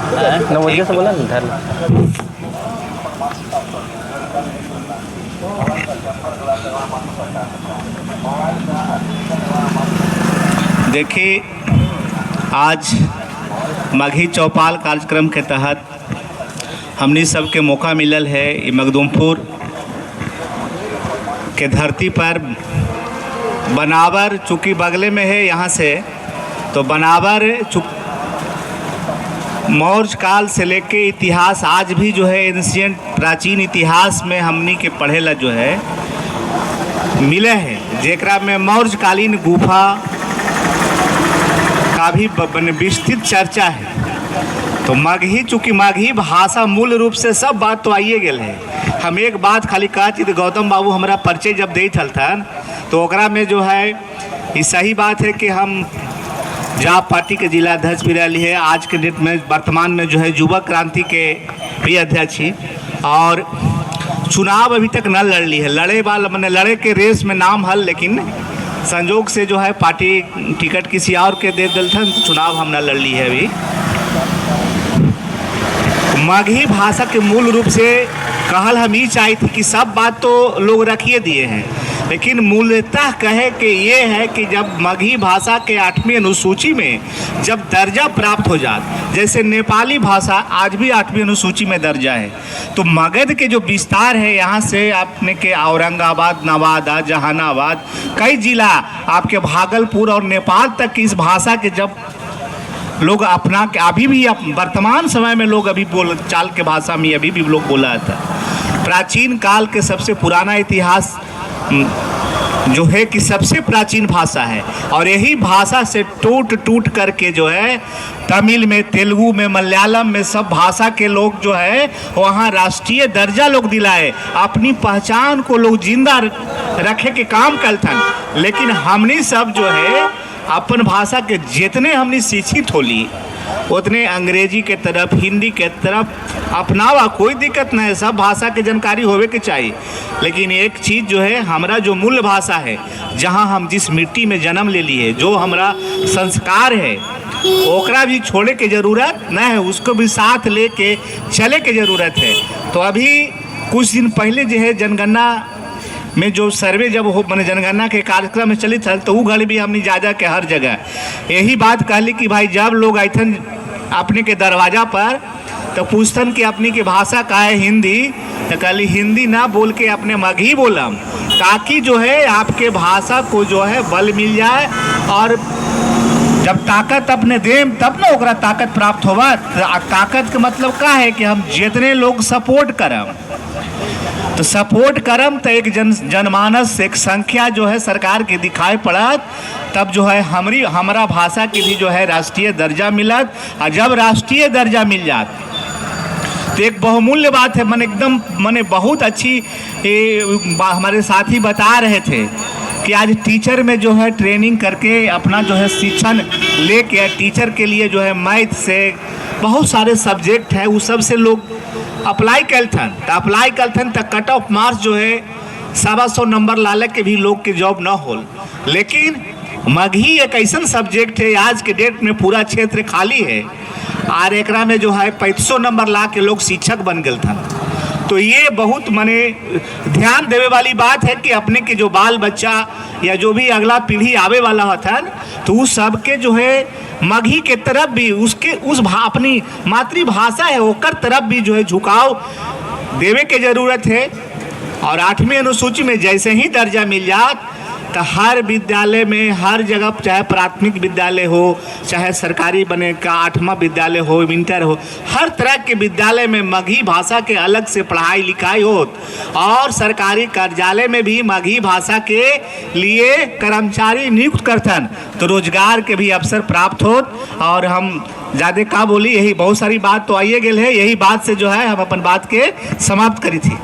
नवोदिया से बोला ना धर। देखिए, आज मगही चौपाल कार्यक्रम के तहत हमने सबके मौका मिलल है ये मखदूमपुर के धरती पर बनावर चूँकि बगले में है यहाँ से, तो बनावर मौर्य काल से लेके इतिहास आज भी जो है एंशिएंट प्राचीन इतिहास में हमनी के पढ़ेला जो है मिले हैं, जेकरा में मौर्य कालीन गुफा का भी विस्तृत चर्चा है। तो मगही चूँकि मगही भाषा मूल रूप से सब बात तो आइए गेल है। हम एक बात खाली कहा थी, गौतम बाबू हमारा परिचय जब दे थन तो ओकरा में जो है ये सही बात है कि हम जाप पार्टी के जिला अध्यक्ष भी रही है, आज के डेट में वर्तमान में जो है युवक क्रांति के भी अध्यक्ष ही, और चुनाव अभी तक न लड़ ली है। लड़े वाला मैंने लड़े के रेस में नाम हल, लेकिन संजोग से जो है पार्टी टिकट किसी और के दे दिल था, तो चुनाव हम न लड़ ली है अभी। मगही भाषा के मूल रूप से कहल हम ही चाही थी कि सब बात तो लोग रखिए दिए हैं, लेकिन मूलतः कहे कि ये है कि जब मगही भाषा के 8वीं अनुसूची में जब दर्जा प्राप्त हो जाए, जैसे नेपाली भाषा आज भी 8वीं अनुसूची में दर्जा है, तो मगध के जो विस्तार है यहाँ से आपने के औरंगाबाद, नवादा, जहानाबाद, कई जिला आपके भागलपुर और नेपाल तक की इस भाषा के जब लोग अपना के अभी भी वर्तमान समय में लोग अभी चाल के भाषा में अभी भी लोग बोला जाता है। प्राचीन काल के सबसे पुराना इतिहास जो है कि सबसे प्राचीन भाषा है, और यही भाषा से टूट करके जो है तमिल में, तेलुगु में, मलयालम में सब भाषा के लोग जो है वहाँ राष्ट्रीय दर्जा लोग दिलाए, अपनी पहचान को लोग जिंदा रखे के काम करथन। लेकिन हमने सब जो है अपन भाषा के जितने हमने शिक्षित होली उतने अंग्रेजी के तरफ, हिंदी के तरफ अपनावा, कोई दिक्कत नहीं है, सब भाषा के जानकारी होवे के चाहिए। लेकिन एक चीज़ जो है हमारा जो मूल भाषा है, जहाँ हम जिस मिट्टी में जन्म ले लिए, जो हमारा संस्कार है, ओकरा भी छोड़े के ज़रूरत नहीं है, उसको भी साथ लेके चले के ज़रूरत है। तो अभी कुछ दिन पहले जो है जनगणना में जो सर्वे जब हो मैंने जनगणना के कार्यक्रम में चली था, तो वो घड़ी भी हमने जा के हर जगह यही बात कहली कि भाई जब लोग आइथन अपने के दरवाज़ा पर तो पूछतन कि अपनी की भाषा का है हिंदी, तो कहली हिंदी ना बोल के अपने मगही बोलम, ताकि जो है आपके भाषा को जो है बल मिल जाए, और जब ताकत अपने देम तब ना ओकरा ताकत प्राप्त होगा। ताकत का मतलब क्या है कि हम जितने लोग सपोर्ट करम, तो सपोर्ट करम तो एक जनमानस एक संख्या जो है सरकार के दिखाई पड़त, तब जो है हमारा भाषा की भी जो है राष्ट्रीय दर्जा मिलत। और जब राष्ट्रीय दर्जा मिल जात तो एक बहुमूल्य बात है, मन एकदम मने बहुत अच्छी हमारे साथी बता रहे थे कि आज टीचर में जो है ट्रेनिंग करके अपना जो है शिक्षण लेके टीचर के लिए जो है मैथ से बहुत सारे सब्जेक्ट है, उस सब से लोग अप्लाई कलथन तो कट ऑफ मार्क्स जो है 125 नंबर लाले के भी लोग के जॉब न हो। लेकिन मगही एक ऐसा सब्जेक्ट है आज के डेट में पूरा क्षेत्र खाली है, और एकरा में जो है 3500 नंबर ला के लोग शिक्षक बन गए था। तो ये बहुत माने ध्यान देवे वाली बात है कि अपने के जो बाल बच्चा या जो भी अगला पीढ़ी आवे वाला होता तो उस सबके जो है मगही के तरफ भी उसके अपनी मातृभाषा है ओकर तरफ भी जो है झुकाव देवे के ज़रूरत है। और 8वीं अनुसूची में जैसे ही दर्जा मिल जात तो हर विद्यालय में, हर जगह, चाहे प्राथमिक विद्यालय हो, चाहे सरकारी बने का 8वां विद्यालय हो, इंटर हो, हर तरह के विद्यालय में मगही भाषा के अलग से पढ़ाई लिखाई हो, और सरकारी कार्यालय में भी मगही भाषा के लिए कर्मचारी नियुक्त करथन, तो रोजगार के भी अवसर प्राप्त हो। और हम ज़्यादा का बोली, यही बहुत सारी बात तो आइए गेल है, यही बात से जो है हम अपन बात के समाप्त करी थी।